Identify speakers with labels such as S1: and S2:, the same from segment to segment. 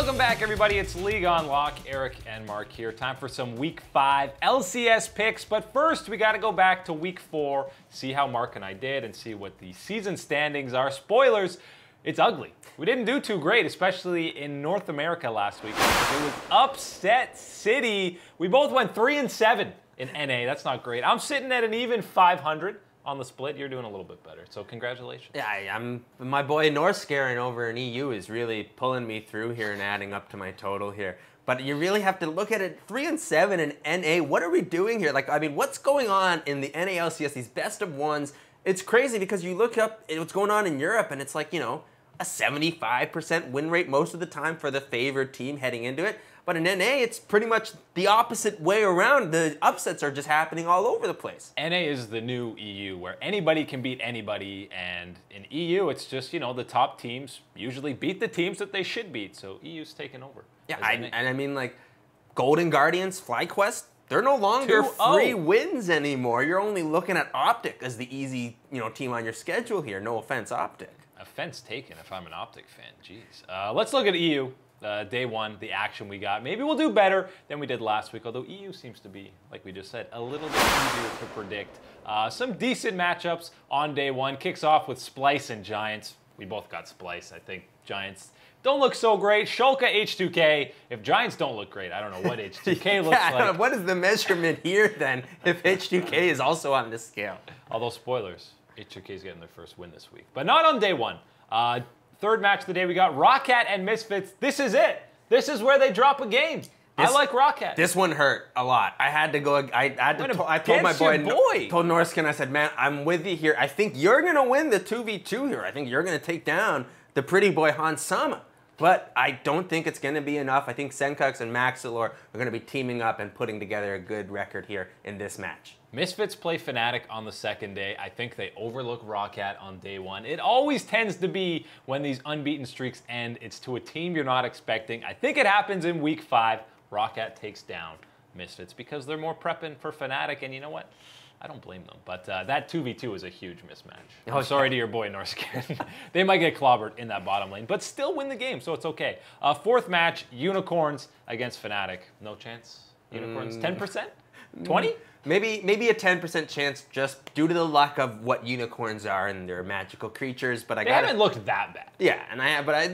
S1: Welcome back, everybody. It's League on Lock. Eric and Mark here. Time for some Week 5 LCS picks. But first, we got to go back to Week 4, see how Mark and I did, and see what the season standings are. Spoilers, it's ugly. We didn't do too great, especially in North America last week. It was upset city. We both went 3-7 in NA. That's not great. I'm sitting at an even 500. On the split, you're doing a little bit better, so congratulations.
S2: Yeah, my boy Northscaring over in EU is really pulling me through here and adding up to my total here. But you really have to look at it, 3-7 in NA. What are we doing here? Like, I mean, what's going on in the NA LCS, these best of ones? It's crazy because you look up what's going on in Europe, and it's like, you know, a 75% win rate most of the time for the favored team heading into it. But in NA, it's pretty much the opposite way around. The upsets are just happening all over the place.
S1: NA is the new EU, where anybody can beat anybody, and in EU, it's just, you know, the top teams usually beat the teams that they should beat, so EU's taken over.
S2: Yeah, and I mean, like, Golden Guardians, FlyQuest, they're no longer free wins anymore. You're only looking at Optic as the easy, you know, team on your schedule here. No offense, Optic.
S1: Offense taken if I'm an Optic fan, jeez. Let's look at EU. Day 1, the action we got. Maybe we'll do better than we did last week, although EU seems to be, like we just said, a little bit easier to predict. Some decent matchups on day 1. Kicks off with Splyce and Giants. We both got Splyce. I think Giants don't look so great. Schalke, H2K. If Giants don't look great, I don't know what H2K looks like.
S2: What is the measurement here, then, if H2K is also on this scale?
S1: Although, spoilers, H2K is getting their first win this week. But not on day 1. Third match of the day, we got Roccat and Misfits. This is it. This is where they drop a game. I like Roccat.
S2: This one hurt a lot. I had to go. I told my boy, told Norskin, I said, man, I'm with you here. I think you're going to win the 2v2 here. I think you're going to take down the pretty boy Hans Sama. But I don't think it's going to be enough. I think Senkux and Maxilor are going to be teaming up and putting together a good record here in this match.
S1: Misfits play Fnatic on the second day. I think they overlook Roccat on day 1. It always tends to be when these unbeaten streaks end, it's to a team you're not expecting. I think it happens in Week 5. Roccat takes down Misfits because they're more prepping for Fnatic, and you know what? I don't blame them, but that 2v2 is a huge mismatch. I'm sorry to your boy Norskin. They might get clobbered in that bottom lane, but still win the game, so it's okay. Fourth match, Unicorns against Fnatic. No chance? Unicorns, 10%? 20?
S2: Maybe a 10% chance just due to the luck of what unicorns are and their magical creatures, but
S1: they haven't looked that bad.
S2: Yeah, and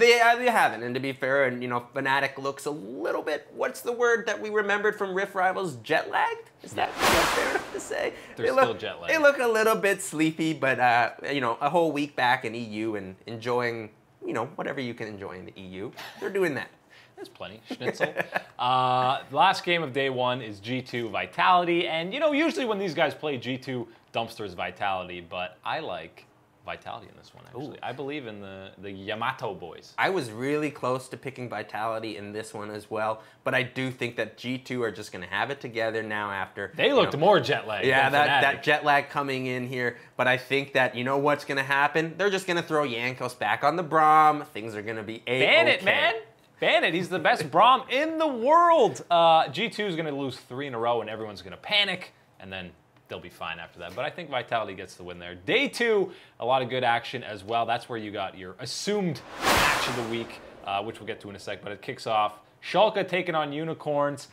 S2: they haven't. And to be fair, and you know, Fnatic looks a little bit. What's the word that we remembered from Rift Rivals? Jet lagged? Is that fair enough to say?
S1: They're still jet lagged.
S2: They look a little bit sleepy, but you know, a whole week back in EU and enjoying, you know, whatever you can enjoy in the EU, they're doing that.
S1: There's plenty. Schnitzel. Last game of day 1 is G2 Vitality. And, you know, usually when these guys play, G2 dumpsters Vitality. But I like Vitality in this one, actually. Ooh. I believe in the Yamato boys.
S2: I was really close to picking Vitality in this one as well. But I do think that G2 are just going to have it together now after.
S1: They looked more jet lag.
S2: Yeah, that jet lag coming in here. But I think that, you know what's going to happen? They're just going to throw Jankos back on the Braum. Things are going to be A-okay.
S1: Ban it, man. Ban it. He's the best Braum in the world. G2 is going to lose 3 in a row, and everyone's going to panic, and then they'll be fine after that. But I think Vitality gets the win there. Day 2, a lot of good action as well. That's where you got your assumed match of the week, which we'll get to in a sec. But it kicks off Schalke taking on Unicorns.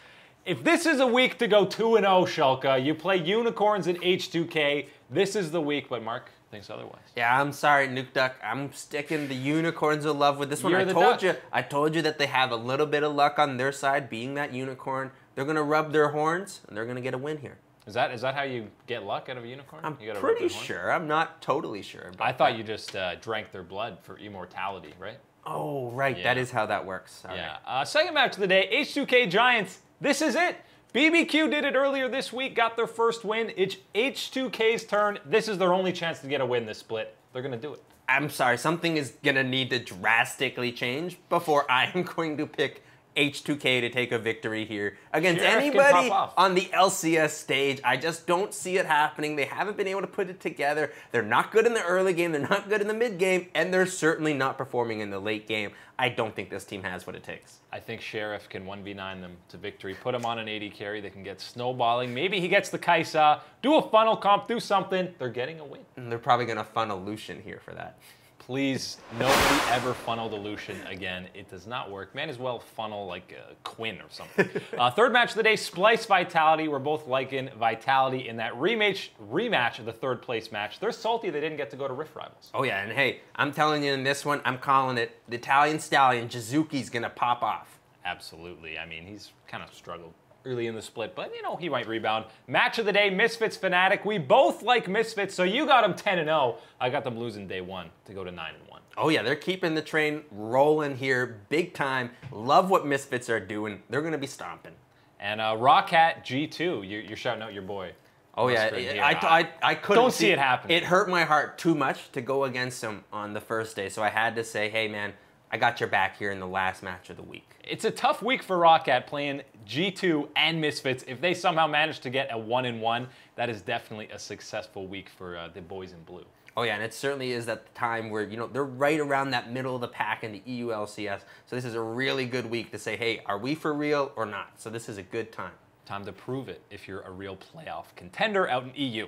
S1: If this is a week to go 2-0, Schalke, you play Unicorns and H2K. This is the week, but Mark thinks otherwise.
S2: Yeah, I'm sorry, Nuke Duck. I'm sticking the Unicorns of love with this one. I told you that they have a little bit of luck on their side, being that unicorn. They're gonna rub their horns and they're gonna get a win here.
S1: Is that how you get luck out of a unicorn?
S2: I'm pretty sure. I'm not totally sure.
S1: I thought you just drank their blood for immortality, right?
S2: Oh, right. Yeah. That is how that works. All
S1: yeah. Right. Second match of the day, H2K Giants. This is it. BBQ did it earlier this week, got their first win. It's H2K's turn. This is their only chance to get a win this split. They're going to do it.
S2: I'm sorry, something is going to need to drastically change before I am going to pick H2K to take a victory here against anybody on the LCS stage. I just don't see it happening. They haven't been able to put it together. They're not good in the early game. They're not good in the mid game. And they're certainly not performing in the late game. I don't think this team has what it takes.
S1: I think Sheriff can 1v9 them to victory. Put him on an AD carry. They can get snowballing. Maybe he gets the Kaisa. Do a funnel comp. Do something. They're getting a win.
S2: And they're probably going to funnel Lucian here for that.
S1: Please, nobody ever funneled Illusion again. It does not work. May as well funnel like Quinn or something. Third match of the day, Splice Vitality. We're both liking Vitality in that rematch of the third place match. They're salty they didn't get to go to Rift Rivals.
S2: Oh yeah, and hey, I'm telling you in this one, I'm calling it. The Italian Stallion, Jizuki's gonna pop off.
S1: Absolutely. I mean, he's kind of struggled early in the split, but you know, he might rebound. Match of the day, Misfits Fnatic. We both like Misfits, so you got them 10-0. I got them losing day one to go to 9-1.
S2: Oh yeah, they're keeping the train rolling here big time. Love what Misfits are doing. They're gonna be stomping.
S1: And Rockhat G2, you're shouting out your boy.
S2: Oh yeah, I couldn't
S1: don't see it happen.
S2: It hurt my heart too much to go against him on the first day, so I had to say, hey man, I got your back here in the last match of the week.
S1: It's a tough week for Rockhat playing G2 and Misfits. If they somehow manage to get a 1-1, that is definitely a successful week for the boys in blue.
S2: Oh yeah, and it certainly is at the time where, you know, they're right around that middle of the pack in the EU LCS. So this is a really good week to say, hey, are we for real or not? So this is a good time.
S1: Time to prove it if you're a real playoff contender out in EU.